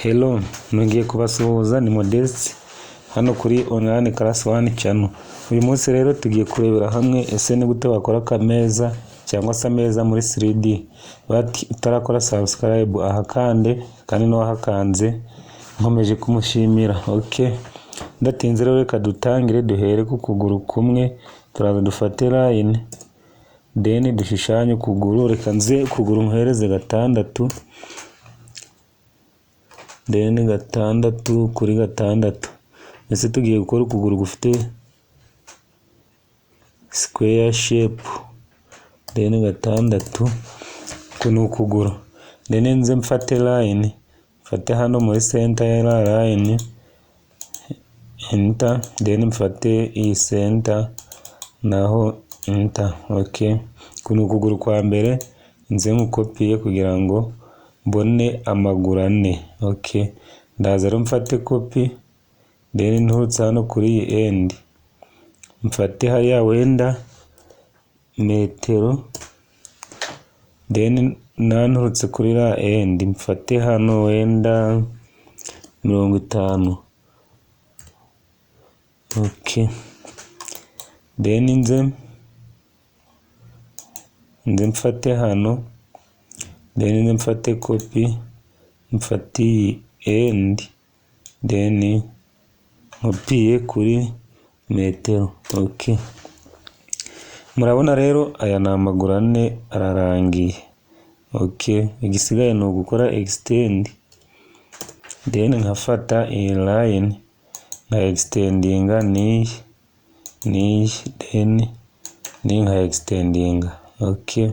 Hello, nongeye kubasuhuza ni Modeste hano kuri online class 1 channel. Uyu munsi rero tugiye kurebera hamwe ese ni gute wakora akameza cyangwa se ameza muri 3D. Bati utarakora subscribe ahakande kandi no hakanze nkomeje kumushimira. Okay. Ndatinze rero reka dutangire duhere ku kuguru kumwe turaza dufate line then dushushanye kuguru reka nze kuguru nkohereze gatandatu then gatandatu kuri gatandatu. Ese tugiye gukora ukuguru gufite square shape then gatandatu kuno ukuguru then nze mfate line mfate hano muri center ya line enter then mfate iyi center naho enter. Okay, kuno ukuguru kwa mbere nze nkukopiye kugira ngo mbone amaguru ane. Okay, ndaza rero mfate copy then nturutse hano kuri iyi end mfate hariya wenda metero then nanturutse kuri la end mfate hano wenda 50. Okay, then nze mfate hano then nze mfate copy mfate end then nkopiye kuri metero. Okay, murabona rero aya ni amaguru ane ararangiye. Okay, igisigaye ni ugukora extend then nkafata iyi line nka extendinga ni then ni nka extendinga. Okay,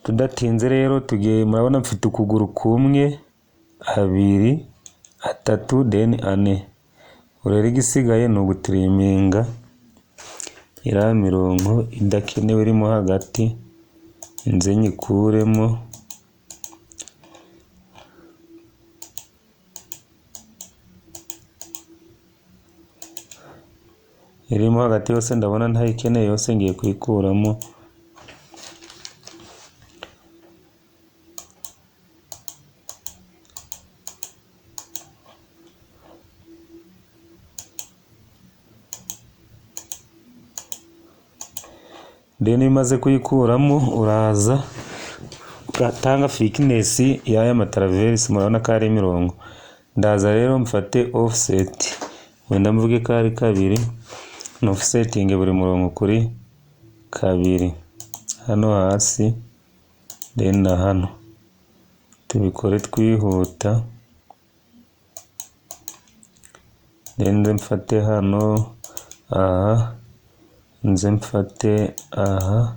tudatinze rero tugiye murabona mfite ukuguru kumwe abiri atatu then ane. Urere igisigaye ni ugutiriminga iriya mirongo idakenewe irimo hagati nze nyikuremo irimo hagati yose ndabona ntayikeneye yose ngiye kuyikuramo. Then imaze kuyikuramo uraza ugatanga thickness y'aya mataraverse murabona ko ari mirongo. Ndaza rero mfate offset wenda mvuge ko ari kabiri no offsetting buri murongo kuri kabiri hano hasi then na hano tubikore twihuta then mfate hano aha nze mfate aha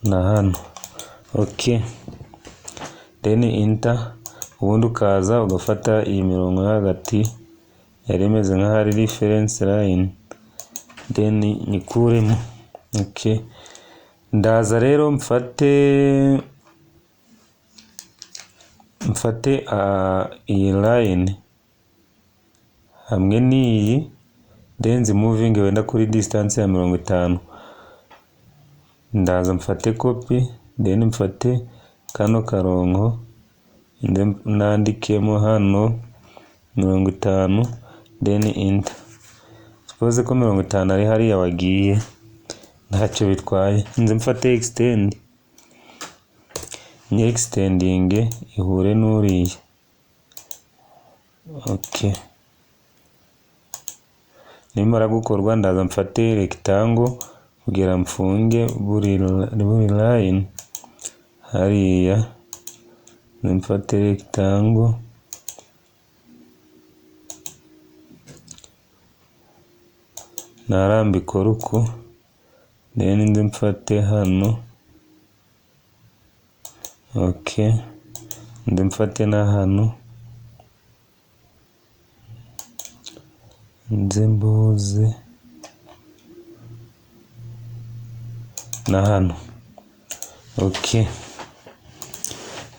na hano. Okay, then enter ubundi ukaza ugafata iyi mirongo hagati yari imeze nka hari reference line then nyikuremo. Okay, ndaza rero mfate iyi line hamwe n'iyi then moving wenda kuri distance ya 50. Ndaza mfate copy then mfate kano karongo nandikemo hano 50 then enter. Suppose ko 50 ari hariya wagiye ntacyo bitwaye nze mfate extend ni extending ihure n'uriya. Okay, nimara gukorwa ndaza mfate rectangle kugira mfunge buri line hariya mfate rectangle narambika uruko then nze mfate hano. Okay, nze mfate na hano nze mbuze na hano. Okay,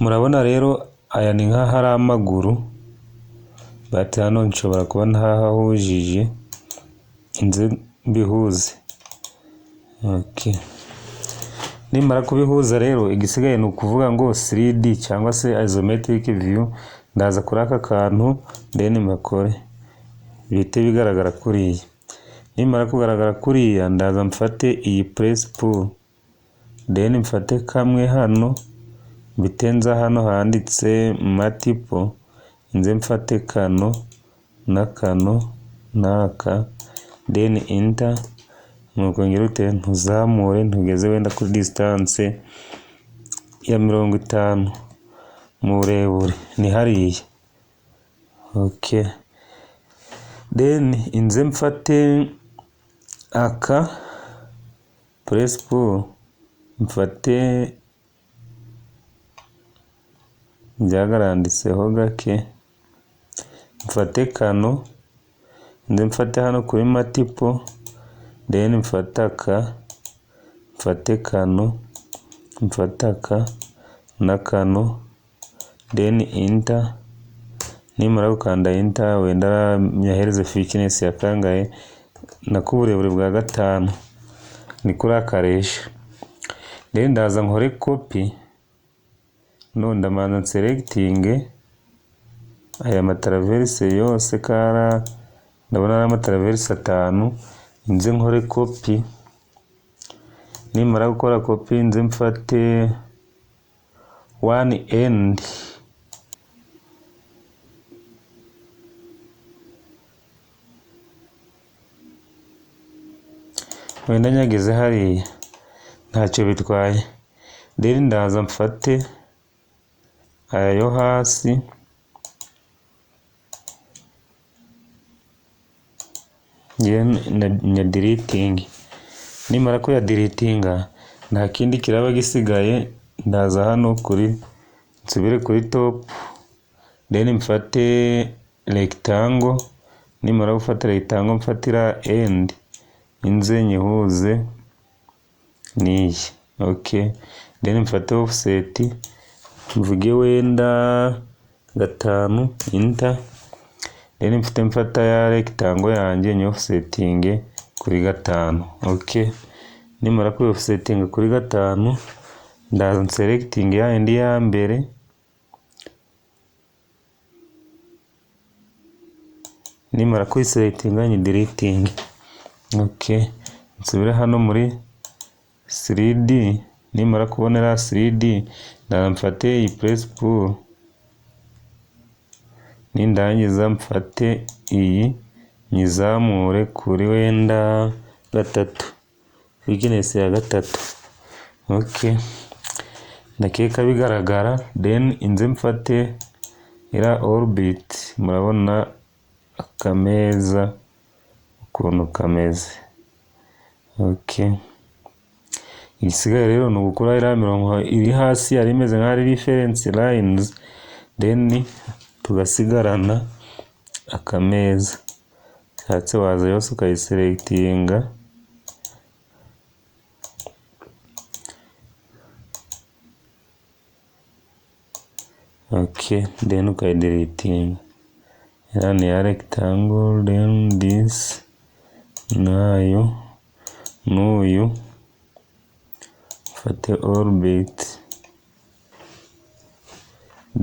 murabona rero aya ni nka hari amaguru bati hano nshobora kuba ntahahujije nze mbihuze. Okay, nimara kubihuza rero igisigaye ni ukuvuga ngo 3D cyangwa se isometric view ndaza kuri aka kantu then mbakore bihite bigaragara kuriya. Nimara kugaragara kuriya ndaza mfate iyi press pull then mfate kamwe hano bitenza hano handitse multiple, nze mfate kano na kano naka then enter, nuko ngira ute ntuzamure ntugeze wenda kuri distance ya 50 mu burebure ni hariya. Okay, then inze mfate aka press pull mfate byagaranditseho gake, mfate kano nze mfate hano kuri multiple then mfate aka, mfate kano, mfate aka na kano then enter. Nimara gukanda enter wenda nyahereze thickness ya kangahe nakuburebure bwa 5 ni kuri akaresha. Then ndaza nkore copy, no ndamanza selecting aya matraverse yose kara ndabona ari amatraverse 5, nze nkore copy. Nimara gukora copy nze mfate one end wenda nyageze hariya ntacyo bitwaye. Then ndaza mfate aya yo hasi na deleting. Nimara ko ya deletinga nta kindi kiraba gisigaye, ndaza hano kuri nsubire kuri top then mfate rectangle. Nimara gufata rectangle mfatira end inze nyihuze niyi. Okay, then mfate offset mvuge wenda 5 enter then mfata ya rectangle yanjye ni offsetting kuri 5. Okay, nimara ku offsetting kuri 5 ndaza selecting ya indi ya mbere nimara ku selecting ni deleting. Okay, nsubire hano muri 3D. Nimara kubonera 3D ndaza mfate iyi press pull nindangiza mfate iyi nyizamure kuri wenda 3, thickness ya 3. Okay, ndakeka bigaragara. Then inze mfate ira orbit, murabona akameza ukuntu kameze. Okay, igisigaye rero ni ugukora iriya mirongo iri hasi yari imeze nk'ari reference lines then tugasigarana akameza. Hatse waza yose ukayiselectinga. Okay, then ukayideletinga. Yani ya rectangle then this nayo n'uyu fate orbit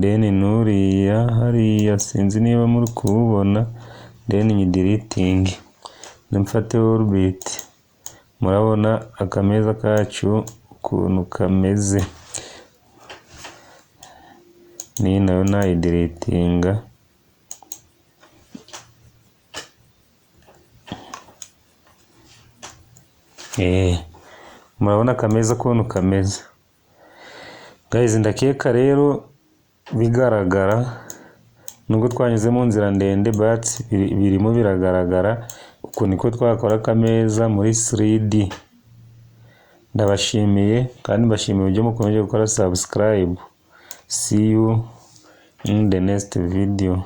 then nuriya hariya sinzi niba muri kubona then ni deleting. Mfate orbit, murabona akameza kacu ukuntu kameze, ni nayo nayideletinga. Murabona akameza ukuntu kameze. Guys, ndakeka rero bigaragara nubwo twanyuze mu nzira ndende but birimo biragaragara uko niko twakora akameza muri 3D. Ndabashimiye kandi mbashimiye uburyo mukomeje gukora subscribe. See you in the next video.